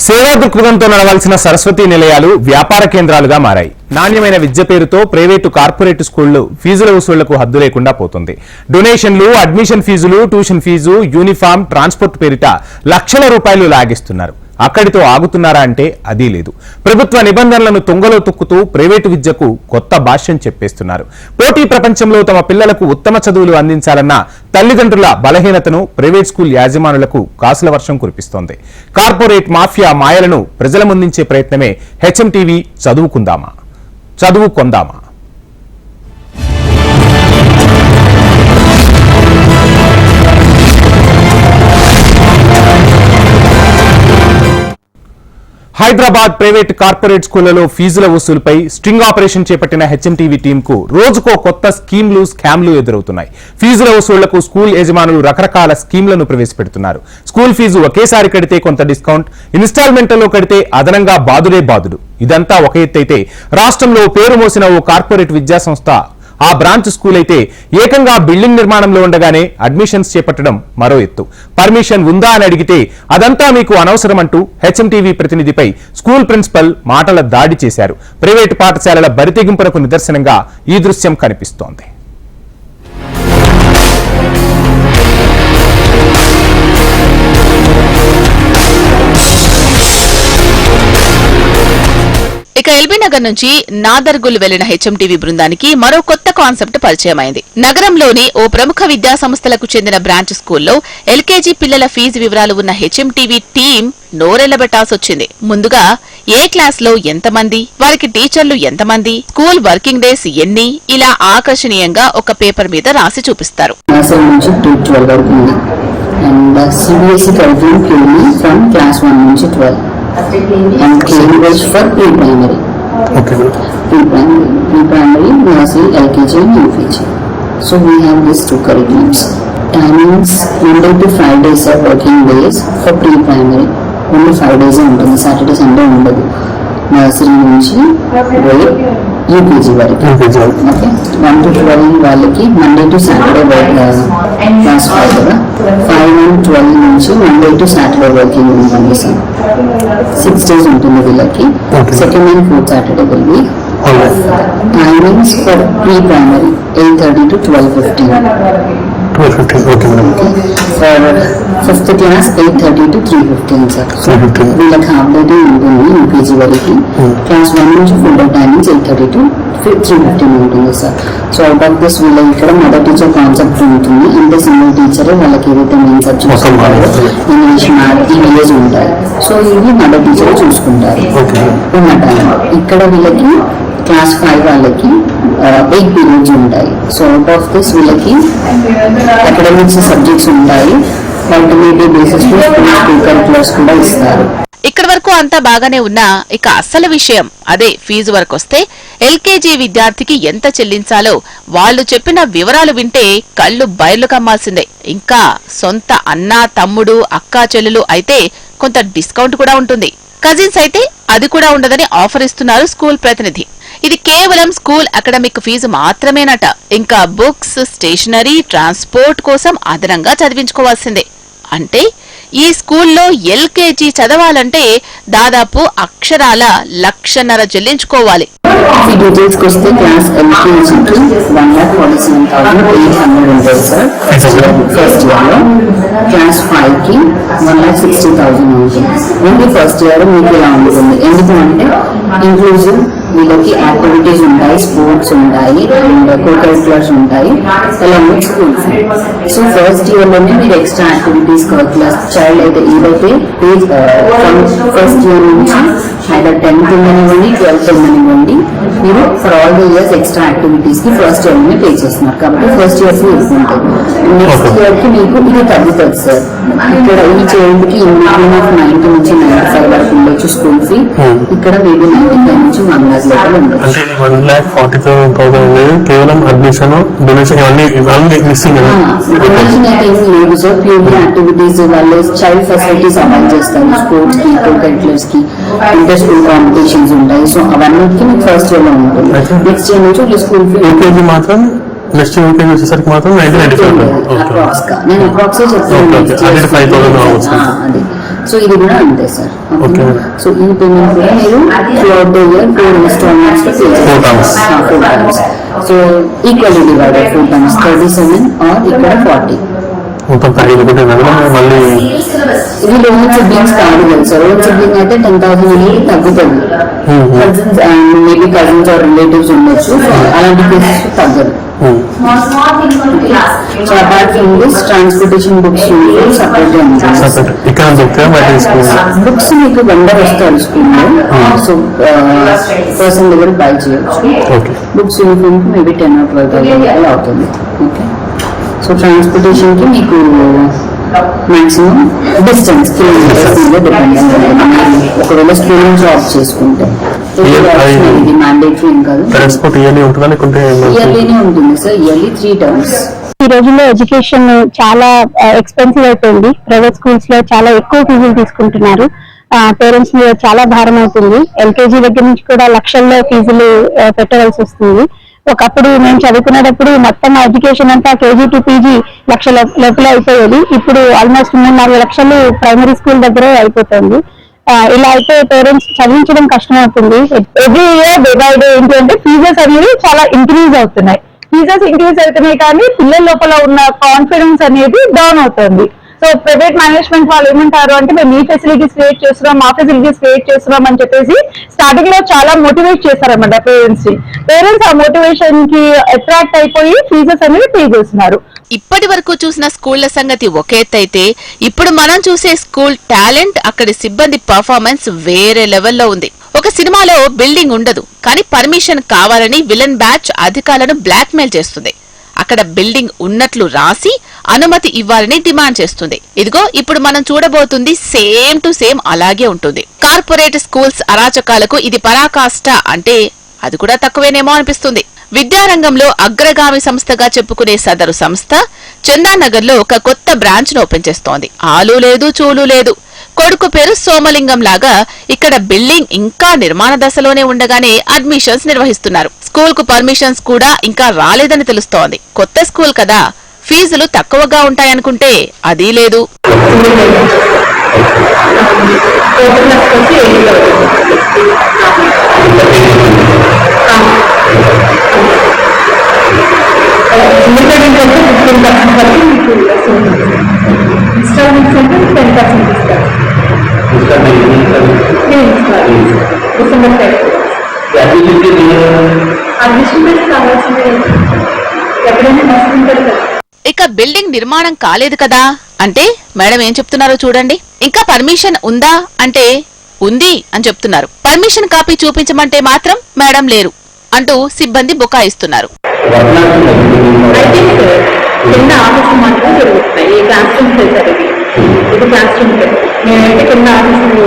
సేవా దృక్పథంతో నడవాల్సిన సరస్వతి నిలయాలు వ్యాపార కేంద్రాలుగా మారాయి. నాణ్యమైన విద్య పేరుతో ప్రైవేటు కార్పొరేట్ స్కూళ్లు ఫీజుల వసూళ్లకు హద్దు లేకుండా పోతుంది. డొనేషన్లు, అడ్మిషన్ ఫీజులు, ట్యూషన్ ఫీజు, యూనిఫామ్, ట్రాన్స్పోర్ట్ పేరిట లక్షల రూపాయలు లాగేస్తున్నారు. అక్కడితో ఆగుతున్నారా అంటే అదీ లేదు. ప్రభుత్వ నిబంధనలను తుంగలో తొక్కుతూ ప్రైవేటు విద్యకు కొత్త భాష్యం చెప్పేస్తున్నారు. పోటీ ప్రపంచంలో తమ పిల్లలకు ఉత్తమ చదువులు అందించాలన్న తల్లిదండ్రుల బలహీనతను ప్రైవేట్ స్కూల్ యాజమానులకు కాసుల వర్షం కురిపిస్తోంది. కార్పొరేట్ మాఫియా మాయలను ప్రజల ముందుంచే ప్రయత్నమే హెచ్ఎంటీవీ చదువుకొందామా. హైదరాబాద్ ప్రైవేట్ కార్పొరేట్ స్కూళ్లలో ఫీజుల వసూలుపై స్ట్రింగ్ ఆపరేషన్ చేపట్టిన హెచ్ఎంటీవీ టీంకు రోజుకో కొత్త స్కీమ్లు, స్కామ్లు ఎదురవుతున్నాయి. ఫీజుల వసూళ్లకు స్కూల్ యజమానులు రకరకాల స్కీమ్లను ప్రవేశపెడుతున్నారు. స్కూల్ ఫీజు ఒకేసారి కడితే కొంత డిస్కౌంట్, ఇన్స్టాల్మెంట్లలో కడితే అదనంగా బాదుడే బాదుడు. ఇదంతా ఒక ఎత్తైతే రాష్ట్రంలో పేరు మోసిన ఓ కార్పొరేట్ విద్యాసంస్థ ఆ బ్రాంచ్ స్కూల్ అయితే ఏకంగా బిల్డింగ్ నిర్మాణంలో ఉండగానే అడ్మిషన్స్ చేపట్టడం మరో ఎత్తు. పర్మిషన్ ఉందా అని అడిగితే అదంతా మీకు అనవసరం అంటూ హెచ్ఎంటీవీ ప్రతినిధిపై స్కూల్ ప్రిన్సిపల్ మాటల దాడి చేశారు. ప్రైవేటు పాఠశాలల బరితెగింపునకు నిదర్శనంగా ఈ దృశ్యం కనిపిస్తోంది. ఇక ఎల్బీ నగర్ నుంచి నాదర్గుల్ వెళ్లిన హెచ్ఎంటీవీ బృందానికి మరో కొత్త కాన్సెప్ట్ పరిచయమైంది. నగరంలోని ఓ ప్రముఖ విద్యా సంస్థలకు చెందిన బ్రాంచ్ స్కూల్లో ఎల్కేజీ పిల్లల ఫీజు వివరాలు ఉన్న హెచ్ఎంటీవీ టీం నోరెళ్లబెట్టాల్సొచ్చింది. ముందుగా ఏ క్లాస్ లో ఎంతమంది, వారికి టీచర్లు ఎంతమంది, స్కూల్ వర్కింగ్ డేస్ ఎన్ని, ఇలా ఆకర్షణీయంగా ఒక పేపర్ మీద రాసి చూపిస్తారు. And Cambridge for pre-primary. Okay. Pre-primary, nursery, LKG and UKG. So we have these two curriculums. Timings Monday to Friday are working days for pre-primary. Only 5 days ఉంటుంది. Saturday, Sunday ఉండదు. Nursery నుంచి UKG వరకు. Okay, 1 to 12 వాళ్ళకి Monday to Saturday class 5 కదా. 5 and 12 నుంచి Monday to Saturday working ఉంటుంది sir. 6 days ఉంటుంది వీళ్ళకి. Second and fourth Saturday will be. Timings for pre primary 8:30 to 12:15. 12:15. Okay, madam. For 5th class 8:30 to 3:15 sir. వీళ్ళకి half day ఉంటుంది యూపీజీ వరకు. Class 1 నుంచి full day timings 8:30 to 3:15 ఉంటుంది sir. So out of this వీళ్ళ ఇక్కడ mother teacher concept ఉంటుంది. అంటే single teacher వాళ్ళకి ఏదైతే మెయిన్ సబ్జెక్ట్స్ ఉంటాయో ఇంగ్లీష్, మ్యాథ్స్, ఇంగ్లీష్ ఉంటాయి. సో ఇవి మదర్ టీచర్ చూసుకుంటారు ఉన్న టైం. ఇక్కడ వీళ్ళకి క్లాస్ 5 వాళ్ళకి 8 పీరియడ్స్ ఉంటాయి. సో అవుట్ ఆఫ్ దిస్ వీళ్ళకి అకాడమిక్స్ సబ్జెక్ట్స్ ఉంటాయి. ఆల్టర్నేటివ్ బేసిస్ లో కరిక్యులర్స్ కూడా ఇస్తారు. ఇక్కడ వరకు అంతా బాగానే ఉన్నా ఇక అసలు విషయం అదే ఫీజు వరకు వస్తే ఎల్కేజీ విద్యార్థికి ఎంత చెల్లించాలో వాళ్ళు చెప్పిన వివరాలు వింటే కళ్ళు బయర్లు కమ్మాల్సిందే. ఇంకా సొంత అన్న, తమ్ముడు, అక్క, చెల్లెలు అయితే కొంత డిస్కౌంట్ కూడా ఉంటుంది. కజిన్స్ అయితే అది కూడా ఉండదని ఆఫర్ ఇస్తున్నారు స్కూల్ ప్రతినిధి. ఇది కేవలం స్కూల్ అకాడమిక్ ఫీజు మాత్రమేనట. ఇంకా బుక్స్, స్టేషనరీ, ట్రాన్స్పోర్ట్ కోసం అదనంగా చదివించుకోవాల్సిందే. అంటే ఈ స్కూల్లో ఎల్కేజీ చదవాలంటే దాదాపు అక్షరాల 1,50,000 చెల్లించుకోవాలి. ఈ డీటెయిల్స్కి వస్తే క్లాస్ ఎల్కేజీకి 1,47,800 ఉంటుంది సార్ ఫస్ట్ ఇయర్లో. క్లాస్ 5కి 1,60,000 ఉంటుంది. ఓన్లీ ఫస్ట్ ఇయర్ మీకు ఇలా ఉంటుంది. ఎందుకు అంటే ఇంక్లూజివ్ వీళ్ళకి యాక్టివిటీస్ ఉంటాయి, స్పోర్ట్స్ ఉంటాయి, అండ్ కో కరిక్యులర్స్ ఉంటాయి, అలాగే స్కూల్ ఫీ. సో ఫస్ట్ ఇయర్లోనే మీరు ఎక్స్ట్రా యాక్టివిటీస్ కరిక్యులర్స్ చైల్డ్ అయితే ఏదైతే ఫస్ట్ ఇయర్ నుంచి either 10th ఉండనివ్వండి, 12th ఉండనివ్వండి, మీరు for all the years extra activities కి ఫస్ట్ ఇయర్ లోనే పే చేస్తున్నారు. కాబట్టి ఫస్ట్ ఇయర్ ఫీ ఉంటుంది. నెక్స్ట్ ఇయర్ కి మీకు ఇది తగ్గుతుంది సార్. ఇక్కడ ఈ చైల్డ్ కి మినిమం ఆఫ్ 90 నుంచి 95 వరకు ఉండొచ్చు స్కూల్ ఫీ. ఇక్కడ మేబీ 95 నుంచి 1 lakh లోపల ఉంటుంది. అంటే 1,47,000 కేవలం అడ్మిషన్, డొనేషన్ ఇవన్నీ మిస్సింగ్ కదా. డొనేషన్ అయితే ఏమి లేదు సార్. ప్యూర్లీ యాక్టివిటీస్ వాళ్ళు చైల్డ్ ఫెసిలిటీస్ అమలు చేస్తారు. స్పోర్ట్స్ కి, కో కరిక్యులర్స్ కి, ఇంటర్ స్కూల్ కాంపిటీషన్స్ ఉంటాయి. సో అవన్నిటికీ మీకు ఫస్ట్ ఇయర్ లో ఉంటుంది. నెక్స్ట్ ఇయర్ నుంచి స్కూల్ ఫీ యూకేజీ మాత్రం నెక్స్ట్ యూకేజీ వచ్చేసరికి మాత్రం 95. నేను అప్రాక్స్ చెప్తాను. అది సో ఇది కూడా అంతే సార్. Okay. సో ఈ పేమెంట్ కూడా మీరు త్రూఅవుట్ ద ఇయర్ 4 installments లో pay 4 times. 4 times. So equally divided 4 times 37 or ఇక్కడ 40. మొత్తం 5 ఒకటి మళ్ళీ ఇది లోన్ సిబ్లింగ్స్ కాదు కదా సార్. లోన్ సిబ్లింగ్ అయితే 10,000 అనేది తగ్గుతుంది. Cousins and maybe cousins or relatives ఉండొచ్చు. సో అలాంటి కేసెస్ తగ్గదు. So apart from this transportation books separate గా ఉంటుంది. సపరేట్ ఇక్కడ దొరుకుతాయి బయట స్కూల్ బుక్స్ మీకు వెండర్ వస్తారు స్కూల్లో. సో పర్సన్ దగ్గర బై చేయొచ్చు. ఓకే. బుక్స్ యూనిఫామ్ కి మేబీ 10 or 12,000 అవుతుంది. ఓకే. సో ట్రాన్స్పోర్టేషన్ కి మీకు మాక్సిమం డిస్టెన్స్ కిలోమీటర్స్ మీద డిపెండ్ ఉంటుంది. ఒకవేళ స్కూల్ నుంచి ఆఫ్ చేసుకుంటే ఇది మ్యాండేటరీ ఏం కాదు. ట్రాన్స్పోర్ట్ ఇయర్లీ ఉంటుందా లేకుంటే ఇయర్లీనే ఉంటుంది సార్. Yearly 3 times. ఈ రోజుల్లో ఎడ్యుకేషన్ చాలా ఎక్స్పెన్సివ్ అయిపోయింది. ప్రైవేట్ స్కూల్స్ లో చాలా ఎక్కువ ఫీజులు తీసుకుంటున్నారు. పేరెంట్స్ మీద చాలా భారం అవుతుంది. ఎల్కేజీ దగ్గర నుంచి కూడా లక్షల్లో ఫీజులు పెట్టవలసి వస్తుంది. ఒకప్పుడు మేము చదువుకునేటప్పుడు మొత్తం ఎడ్యుకేషన్ అంతా కేజీ టు పీజీ లక్షల లోపల అయిపోయేది. ఇప్పుడు ఆల్మోస్ట్ 3-4 లక్షలు ప్రైమరీ స్కూల్ దగ్గరే అయిపోతుంది. ఇలా అయితే పేరెంట్స్ చదివించడం కష్టం అవుతుంది. Every year day by day ఏంటి అంటే ఫీజెస్ అనేవి చాలా ఇంక్రీజ్ అవుతున్నాయి. ఫీజెస్ ఇంక్రీజ్ అవుతున్నాయి కానీ పిల్లల లోపల ఉన్న కాన్ఫిడెన్స్ అనేది డౌన్ అవుతుంది. సో ప్రైవేట్ మేనేజ్మెంట్ వాళ్ళు ఏమంటారు అంటే మేము ఈ ఫెసిలిటీస్ క్రియేట్ చేస్తున్నాం, మా ఫెసిలిటీస్ క్రియేట్ చేస్తున్నాం అని చెప్పేసి స్టార్టింగ్ లో చాలా మోటివేట్ చేస్తారన్నమాట పేరెంట్స్ ని. పేరెంట్స్ ఆ మోటివేషన్ కి అట్రాక్ట్ అయిపోయి ఫీజెస్ అనేవి పే చేస్తున్నారు. ఇప్పటి వరకు చూసిన స్కూళ్ల సంగతి ఒక ఎత్తైతే ఇప్పుడు మనం చూసే స్కూల్ టాలెంట్, అక్కడి సిబ్బంది పర్ఫార్మెన్స్ వేరే లెవెల్లో ఉంది. ఒక సినిమాలో బిల్డింగ్ ఉండదు కానీ పర్మిషన్ కావాలని విలన్ బ్యాచ్ అధికారులను బ్లాక్ మెయిల్ చేస్తుంది. అక్కడ బిల్డింగ్ ఉన్నట్లు రాసి అనుమతి ఇవ్వాలని డిమాండ్ చేస్తుంది. ఇదిగో ఇప్పుడు మనం చూడబోతుంది సేమ్ టు సేమ్ అలాగే ఉంటుంది. కార్పొరేట్ స్కూల్స్ అరాచకాలకు ఇది పరాకాష్ట అంటే అది కూడా తక్కువేనేమో అనిపిస్తుంది. విద్యారంగంలో అగ్రగామి సంస్థగా చెప్పుకునే సదరు సంస్థ చందానగర్ లో ఒక కొత్త బ్రాంచ్ ను ఓపెన్ చేస్తోంది. ఆలు లేదు చూలు లేదు. కొడుకు పేరు సోమలింగం లాగా ఇక్కడ బిల్డింగ్ ఇంకా నిర్మాణ దశలోనే ఉండగానే అడ్మిషన్స్ నిర్వహిస్తున్నారు. స్కూల్ కు పర్మిషన్స్ కూడా ఇంకా రాలేదని తెలుస్తోంది. కొత్త స్కూల్ కదా, ఫీజులు తక్కువగా ఉంటాయనుకుంటే అదీ లేదు. ఇక బిల్డింగ్ నిర్మాణం కాలేదు కదా అంటే మేడం ఏం చెప్తున్నారో చూడండి. ఇంకా పర్మిషన్ ఉందా అంటే ఉంది అని చెప్తున్నారు. పర్మిషన్ కాపీ చూపించమంటే మాత్రం మేడం లేరు అంటూ సిబ్బంది బుకాయిస్తున్నారు. కింద ఆఫీసులు మాత్రం జరుగుతున్నాయి. ఈ క్లాస్ రూమ్స్ వెళ్తారు. ఇది క్లాస్ రూమ్. మేమైతే కింద ఆఫీసులు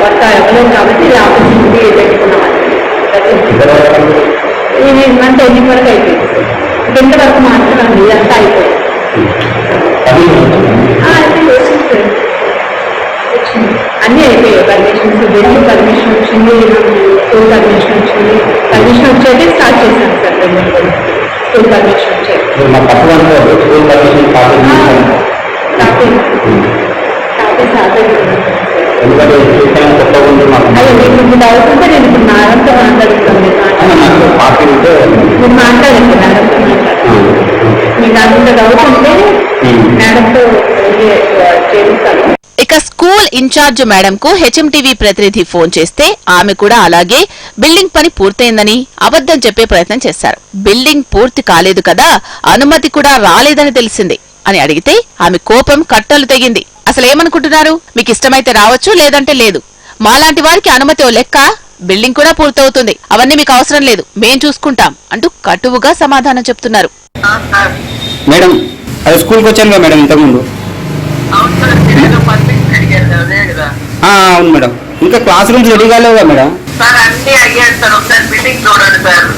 వర్క్ అవ్వలేదు కాబట్టి ఈ ఆఫీస్ నుండి పెట్టుకున్నాం. ఇది మంత్ ఎండింగ్ వరకు అయిపోయింది. కింద వరకు మాత్రం ఇదంతా అయిపోయింది. అన్నీ అయిపోయాయి. పర్మిషన్స్ బిల్డింగ్ పర్మిషన్ వచ్చింది, స్కూల్ పర్మిషన్ వచ్చింది. పర్మిషన్ వచ్చేది స్టార్ట్ చేశాను సార్. స్కూల్ పర్మిషన్ వచ్చేది అదే మీకు డౌట్ ఉంటే నేను ఇప్పుడు మేడంతో మాట్లాడుతున్నాను. మీరు మాట్లాడండి మేడంతో. మీకు అంత డౌట్ ఉంటే మేడంతో చేస్తాను. ఇక స్కూల్ ఇన్ఛార్జ్ మేడం కు హెచ్ఎంటీవీ ప్రతినిధి ఫోన్ చేస్తే ఆమె కూడా అలాగే బిల్డింగ్ పని పూర్తయిందని అబద్ధం చెప్పే ప్రయత్నం చేశారు. బిల్డింగ్ పూర్తి కాలేదు కదా, అనుమతి కూడా రాలేదని తెలిసింది అని అడిగితే ఆమె కోపం కట్టలు తెగింది. అసలేమనుకుంటున్నారు? మీకు ఇష్టమైతే రావచ్చు, లేదంటే లేదు. మాలాంటి వారికి అనుమతి ఓ లెక్క, బిల్డింగ్ కూడా పూర్తవుతుంది, అవన్నీ మీకు అవసరం లేదు, మేం చూసుకుంటాం అంటూ కటువుగా సమాధానం చెప్తున్నారు. మేడం అది స్కూల్కి వచ్చాను కదా మేడం ఇంతకుముందు. అవును మేడం. ఇంకా క్లాస్ రూమ్స్ రెడీ కాలేవు కదా మేడం. అన్ని అయ్యారు సార్. ఒకసారి బిల్డింగ్ చూడండి సార్.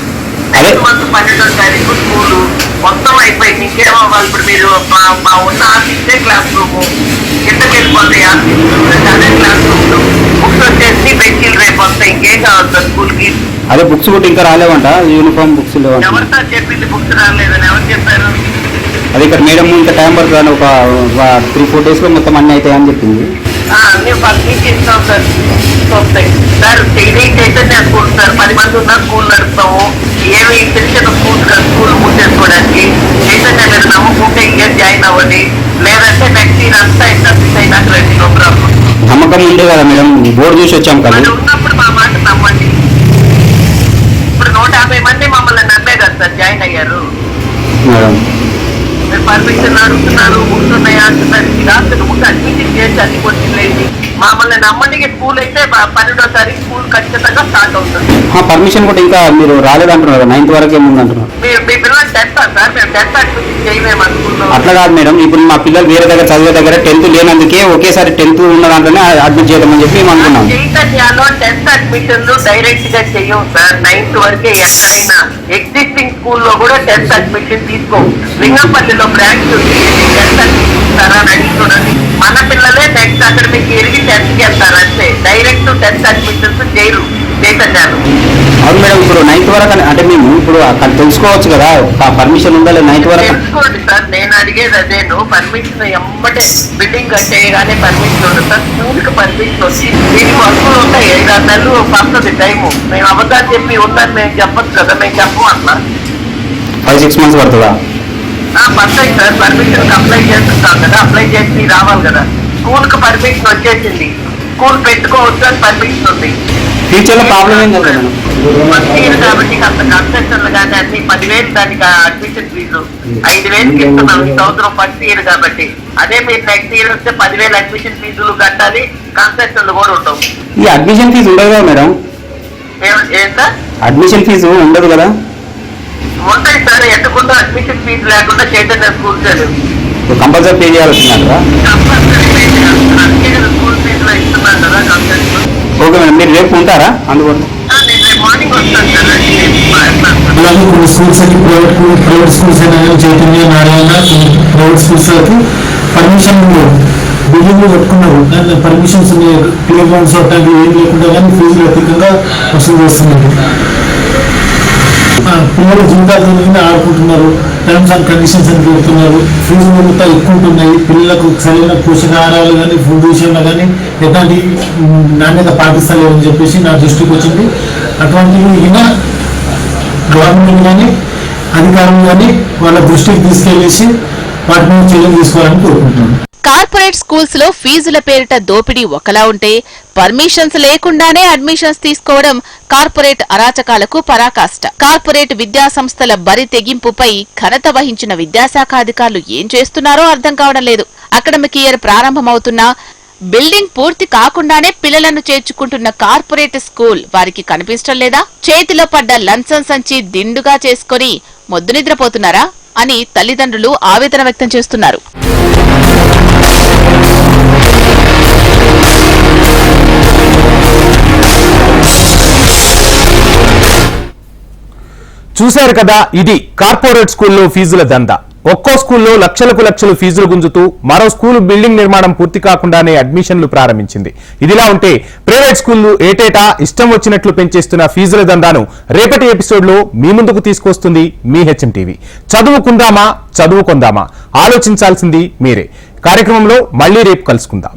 అదే 12వ తారీఖు స్కూలు మొత్తం అయిపోయింది. ఇంకేం అవ్వాలి ఇప్పుడు? మీరు మా ఉన్న ఆఫీసే క్లాస్ రూమ్, కిందకి వెళ్ళిపోతాయి ఆఫీస్, అదే క్లాస్ రూమ్. బుక్స్ వచ్చేసి బెంచీలు రేపు వస్తాయి. ఇంకేం కావాలి సార్ స్కూల్ కి? అదే బుక్స్ కూడా ఇంకా రాలేవంట, యూనిఫామ్ బుక్స్ లేవంట. ఎవరు సార్ చెప్పింది బుక్స్ రాలేదని? ఎవరు చెప్పారు? అది ఇక్కడ మేడం ఇంకా టైం పడుతుంది, ఒక 3-4 days లో మొత్తం అన్ని అవుతాయని చెప్పింది. మేము ఫస్ట్ నుంచి ఇస్తాం సార్ వస్తాయి సార్. ఇది చైతన్య స్కూల్ సార్, 10 మంది ఉన్న స్కూల్ నడుపుతాము. ఏమి తెలిసిన స్కూల్ మూసేసుకోవడానికి చైతన్య మీరు నమ్ముకుంటే ఇయర్ జాయిన్ అవ్వండి, లేదంటే నెక్స్ట్ ఇయర్ అంతా ఇంటర్వ్యూస్ అయినాక రండి. No problem. నమ్మకం ఉండే కదా మేడం, బోర్డు చూసి వచ్చాం కదా. మరి ఉన్నప్పుడు మా మాట నమ్మండి. ఇప్పుడు 150 మంది మమ్మల్ని నమ్మే కదా సార్ జాయిన్ అయ్యారు. మేడం మీరు పర్మిషన్ అడుగుతున్నారు, ఉంటున్నాయా అంటున్నారు. ఇది అసలు ముందు అడ్మిషన్ చేసి అన్ని వచ్చింది. మమ్మల్ని నమ్మండి. స్కూల్ అయితే 12వ తారీఖు స్కూల్ ఖచ్చితంగా స్టార్ట్ అవుతుంది. పర్మిషన్ కూడా ఇంకా మీరు రాలేదంటున్నారు, 9th వరకే ముందంటున్నారు. మీ పిల్లలు 10th సార్, మేము 10th అడ్మిషన్ చేయలేము అనుకున్నాం. అట్లా కాదు మేడం, ఇప్పుడు మా పిల్లలు వేరే దగ్గర చదివే దగ్గర 10th లేనందుకే ఒకేసారి 10th ఉన్న దాంట్లోనే అడ్మిట్ చేద్దామని చెప్పి మేము అనుకున్నాం. చైతన్యాలో 10th అడ్మిషన్లు డైరెక్ట్ గా చెయ్యం సార్. 9th వరకే ఎక్కడైనా ఎగ్జిస్టింగ్ స్కూల్లో కూడా 10th అడ్మిషన్ తీసుకో. లింగంపల్లిలో బ్రాంచ్ ఉంది, 10th అడ్మిషన్ ఇస్తారా అని అడిగి చూడండి. మన పిల్లలే నెక్స్ట్ అకాడమిక్ ఇయర్ కి 10th కి వెళ్తారు అంతే. డైరెక్ట్ 10th అడ్మిషన్స్ చేయరు చైతన్యాలు. అవును మేడం, ఇప్పుడు 9th వరకు అంటే మేము ఇప్పుడు అక్కడ తెలుసుకోవచ్చు కదా పర్మిషన్ ఉందా లేదా 9th వరకు. తెలుసుకోండి సార్, నేను అడిగేది అదేను. పర్మిషన్ ఎమ్మటే బిల్డింగ్ కట్టేయగానే పర్మిషన్ ఉంటుంది సార్. స్కూల్ కి పర్మిషన్ వచ్చి దీనికి వర్కులు ఉంటాయి. 5-6 నెలలు పడుతుంది టైము. మేము అబద్ధాలు చెప్పి ఉందని మేము చెప్పచ్చు కదా, మేము చెప్పము అట్లా. 5-6 months పడుతుందా? పడతాయి సార్. పర్మిషన్ అప్లై చేస్తుంటాం కదా, అప్లై చేసి రావాలి కదా. స్కూల్ కి పర్మిషన్ వచ్చేసింది, స్కూల్ పెట్టుకోవచ్చు అని పర్మిషన్ ఉంది. ఫ్యూచర్ లో ప్రాబ్లం ఏం కదా మేడం? ఫస్ట్ ఇయర్ కాబట్టి అంత కన్సెషన్లు కానీ అన్ని 10,000 దానికి అడ్మిషన్ ఫీజు 5,000కి ఇస్తున్నాం ఈ సంవత్సరం ఫస్ట్ ఇయర్ కాబట్టి. అదే మీరు నెక్స్ట్ ఇయర్ వస్తే 10,000 అడ్మిషన్ ఫీజులు కట్టాలి, కన్సెషన్లు కూడా ఉండవు. ఈ అడ్మిషన్ ఫీజు ఉండదు కదా మేడం? ఏం సార్? అడ్మిషన్ ఫీజు ఉండదు కదా? ఉంటాయి సార్, ఎట్టుకుంటూ అడ్మిషన్ ఫీజు లేకుండా చైతన్య స్కూల్ కంపల్సరీ పే చేయాల్సిందంటారా? కంపల్సరీ పే చేయాలి. అందుకే కదా స్కూల్ ఫీజులో ఇస్తున్నాం కదా కన్సెషన్. ఓకే మేడం, మీరు రేపు ఉంటారా అందుబాటులో? నేను రేపు మార్నింగ్ వస్తాను సార్. అలాగే కొన్ని స్కూల్స్ కి ప్రైవేట్ స్కూల్స్ అయినా చైతన్య నారాయణ ప్రైవేట్ స్కూల్స్ కి పర్మిషన్ బిల్డింగ్ కట్టుకున్నారు, దాని పర్మిషన్స్ ప్లే గ్రౌండ్స్ అట్లాంటివి ఏం లేకుండా కానీ ఫీజులు అధికంగా వసూలు చేస్తున్నారు. పిల్లలు జీవితాలతో ఆడుకుంటున్నారు, టర్మ్స్ అండ్ కండిషన్స్ అని పెడుతున్నారు, ఫీజులు మొత్తం ఎక్కువ ఉంటున్నాయి. పిల్లలకు సరైన పోషకాహారాలు కానీ ఫుడ్ విషయంలో కానీ ఎట్లాంటి నాణ్యత పాటిస్తలేదని చెప్పేసి నా దృష్టికి వచ్చింది. అటువంటివి ఈయన గవర్నమెంట్ కానీ అధికారులు కానీ వాళ్ళ దృష్టికి తీసుకెళ్లేసి వాటి మీద చర్యలు తీసుకోవాలని కోరుకుంటున్నాను. కార్పొరేట్ స్కూల్స్ లో ఫీజుల పేరిట దోపిడీ ఒకలా ఉంటే పర్మిషన్స్ లేకుండానే అడ్మిషన్స్ తీసుకోవడం కార్పొరేట్ అరాచకాలకు పరాకాష్ట. కార్పొరేట్ విద్యా సంస్థల బరి తెగింపుపై ఘనత వహించిన విద్యాశాఖ అధికారులు ఏం చేస్తున్నారో అర్థం కావడం లేదు. అకాడమిక్ ఇయర్ ప్రారంభమవుతున్నా బిల్డింగ్ పూర్తి కాకుండానే పిల్లలను చేర్చుకుంటున్న కార్పొరేట్ స్కూల్ వారికి కనిపించడం లేదా? చేతిలో పడ్డ లంచం సంచి దిండుగా చేసుకుని మొద్దు నిద్రపోతున్నారా అని తల్లిదండ్రులు ఆవేదన వ్యక్తం చేస్తున్నారు. చూశారు కదా, ఇది కార్పొరేట్ స్కూల్లో ఫీజుల దందా. ఒక్కో స్కూల్లో లక్షలకు లక్షలు ఫీజులు గుంజుతూ మరో స్కూల్ బిల్డింగ్ నిర్మాణం పూర్తి కాకుండానే అడ్మిషన్లు ప్రారంభించింది. ఇదిలా ఉంటే ప్రైవేట్ స్కూళ్లు ఏటేటా ఇష్టం వచ్చినట్లు పెంచేస్తున్న ఫీజుల దందాను రేపటి ఎపిసోడ్లో మీ ముందుకు తీసుకొస్తుంది మీ హెచ్ఎం టీవీ. చదువుకుందామా చదువుకుందామా ఆలోచించాల్సింది మీరే. కార్యక్రమంలో మళ్లీ రేపు కలుసుకుందాం.